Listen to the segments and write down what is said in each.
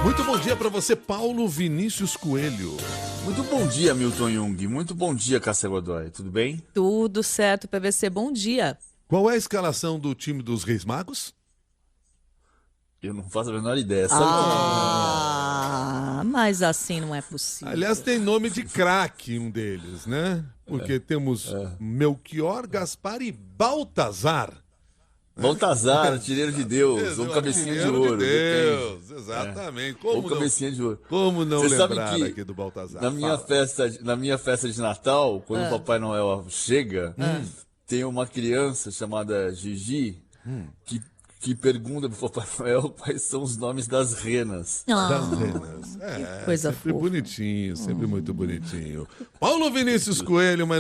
Muito bom dia para você, Paulo Vinícius Coelho. Muito bom dia, Milton Jung. Muito bom dia, Cássia Godoy. Tudo bem? Tudo certo, PVC. Bom dia. Qual é a escalação do time dos Reis Magos? Eu não faço a menor ideia. Mas assim não é possível. Aliás, tem nome de craque um deles, né? Porque temos Melchior, Gaspar e Baltazar. Baltazar, artilheiro de Deus, ou cabecinha de ouro. De Deus, exatamente. Ou cabecinha de ouro. Como não Você sabe lembrar que aqui do Baltazar? Na minha festa de Natal, quando o Papai Noel chega, tem uma criança chamada Gigi que pergunta pro Papai Noel quais são os nomes das renas. Das renas. Coisa sempre fofa. bonitinho, sempre muito bonitinho. Paulo Vinícius Coelho, mas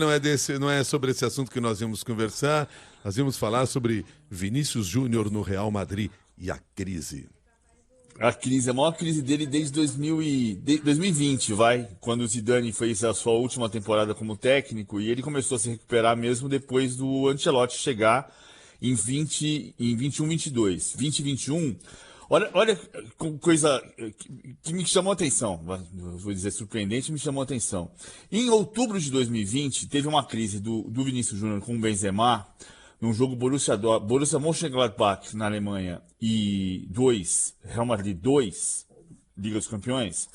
não é sobre esse assunto que nós íamos conversar. Nós íamos falar sobre Vinícius Júnior no Real Madrid e a crise. A maior crise dele desde 2020, quando o Zidane fez a sua última temporada como técnico e ele começou a se recuperar mesmo depois do Ancelotti chegar em 21, 22. 20 e 21, olha coisa que me chamou a atenção, vou dizer surpreendente, me chamou a atenção. Em outubro de 2020, teve uma crise do Vinícius Júnior com o Benzema, num jogo Borussia Mönchengladbach na Alemanha e Real Madrid 2, Liga dos Campeões,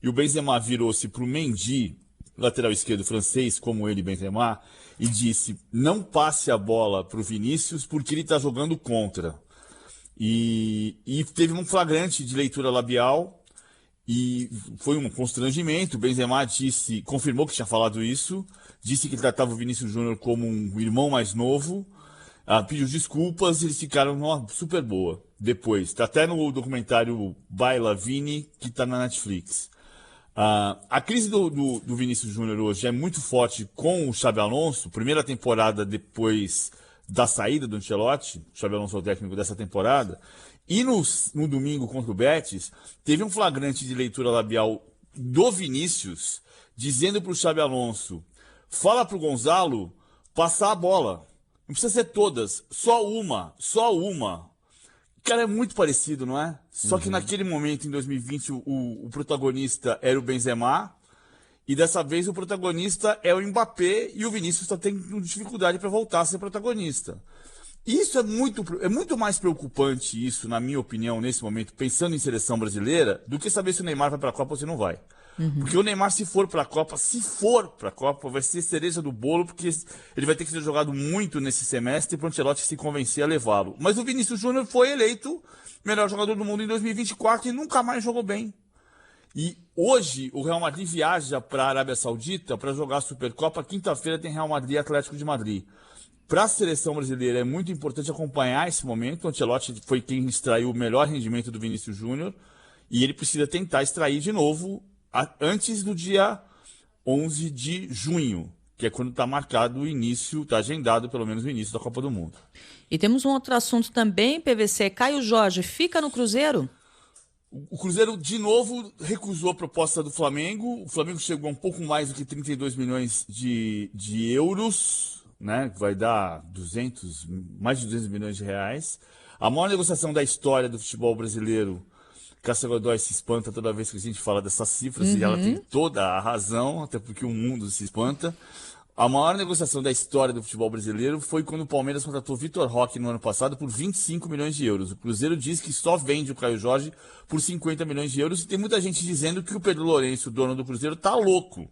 e o Benzema virou-se para o Mendy, lateral esquerdo francês, como ele, Benzema, e disse, não passe a bola para o Vinícius porque ele está jogando contra. E teve um flagrante de leitura labial e foi um constrangimento. O Benzema confirmou que tinha falado isso, disse que tratava o Vinícius Júnior como um irmão mais novo, pediu desculpas e eles ficaram numa super boa. Depois, está até no documentário Baila Vini, que está na Netflix. A crise do Vinícius Júnior hoje é muito forte com o Xabi Alonso, primeira temporada depois da saída do Ancelotti, o Xabi Alonso é o técnico dessa temporada, e no domingo contra o Betis, teve um flagrante de leitura labial do Vinícius, dizendo para o Xabi Alonso, fala para o Gonzalo passar a bola, não precisa ser todas, só uma. Cara, é muito parecido, não é? Só que naquele momento, em 2020, o protagonista era o Benzema, e dessa vez o protagonista é o Mbappé, e o Vinícius está tendo dificuldade para voltar a ser protagonista. Isso é muito mais preocupante, isso, na minha opinião, nesse momento, pensando em seleção brasileira, do que saber se o Neymar vai para a Copa ou se não vai. Porque o Neymar, se for para a Copa, vai ser cereja do bolo, porque ele vai ter que ser jogado muito nesse semestre para o Ancelotti se convencer a levá-lo. Mas o Vinícius Júnior foi eleito melhor jogador do mundo em 2024 e nunca mais jogou bem. E hoje o Real Madrid viaja para a Arábia Saudita para jogar a Supercopa. Quinta-feira tem Real Madrid e Atlético de Madrid. Para a seleção brasileira é muito importante acompanhar esse momento. O Ancelotti foi quem extraiu o melhor rendimento do Vinícius Júnior e ele precisa tentar extrair de novo antes do dia 11 de junho, que é quando está marcado o início, está agendado pelo menos o início da Copa do Mundo. E temos um outro assunto também, PVC. Caio Jorge fica no Cruzeiro? O Cruzeiro, de novo, recusou a proposta do Flamengo. O Flamengo chegou a um pouco mais do que 32 milhões de euros, né? Vai dar mais de 200 milhões de reais. A maior negociação da história do futebol brasileiro. Cássia Godoy se espanta toda vez que a gente fala dessas cifras, e ela tem toda a razão, até porque o mundo se espanta. A maior negociação da história do futebol brasileiro foi quando o Palmeiras contratou Vitor Roque no ano passado por 25 milhões de euros. O Cruzeiro diz que só vende o Caio Jorge por 50 milhões de euros, e tem muita gente dizendo que o Pedro Lourenço, dono do Cruzeiro, tá louco.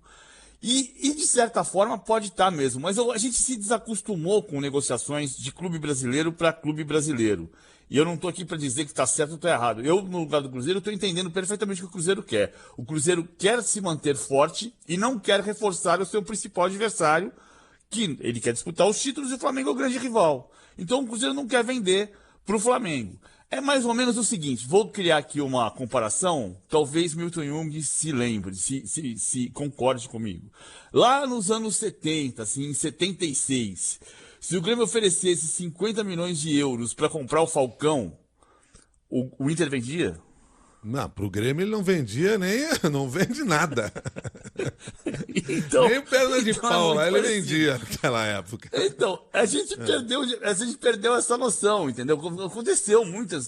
E de certa forma pode estar mesmo, mas a gente se desacostumou com negociações de clube brasileiro para clube brasileiro. E eu não estou aqui para dizer que está certo ou está errado. Eu, no lugar do Cruzeiro, estou entendendo perfeitamente o que o Cruzeiro quer. O Cruzeiro quer se manter forte e não quer reforçar o seu principal adversário, que ele quer disputar os títulos, e o Flamengo é o grande rival. Então o Cruzeiro não quer vender para o Flamengo. É mais ou menos o seguinte, vou criar aqui uma comparação, talvez Milton Jung se lembre, se concorde comigo. Lá nos anos 70, assim, em 76, se o Grêmio oferecesse 50 milhões de euros para comprar o Falcão, o Inter vendia? Não, pro Grêmio ele não vendia não vende nada. Então, Nem perna de então é pau muito lá ele parecido. vendia naquela época. Então, a gente perdeu essa noção, entendeu? Aconteceu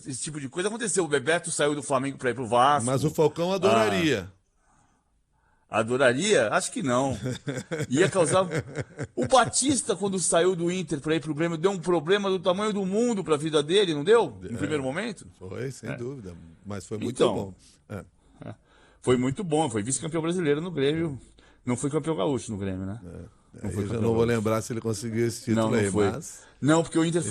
esse tipo de coisa aconteceu. O Bebeto saiu do Flamengo para ir pro Vasco. Mas o Falcão adoraria. Adoraria? Acho que não. Ia causar. O Batista, quando saiu do Inter para ir pro Grêmio, deu um problema do tamanho do mundo para a vida dele, não deu? No primeiro momento? Foi, sem dúvida. Mas foi muito Então, bom. Foi muito bom, foi vice-campeão brasileiro no Grêmio. Não foi campeão gaúcho no Grêmio, né? Eu já não vou lembrar se ele conseguiu esse título Não aí, foi. mas... Não, porque o Inter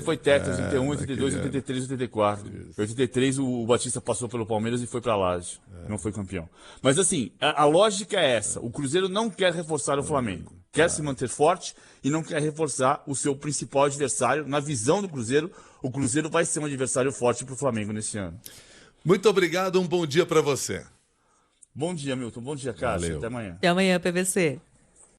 foi tetra, 81, 82, naquele 83, 84. Em 83 o Batista passou pelo Palmeiras e foi pra Lazio. Não foi campeão. Mas assim, a lógica é essa. O Cruzeiro não quer reforçar o Flamengo. Quer se manter forte e não quer reforçar o seu principal adversário. Na visão do Cruzeiro, o Cruzeiro vai ser um adversário forte pro Flamengo nesse ano. Muito obrigado, um bom dia para você. Bom dia, Milton. Bom dia, Cássio. Valeu. Até amanhã. Até amanhã, PVC.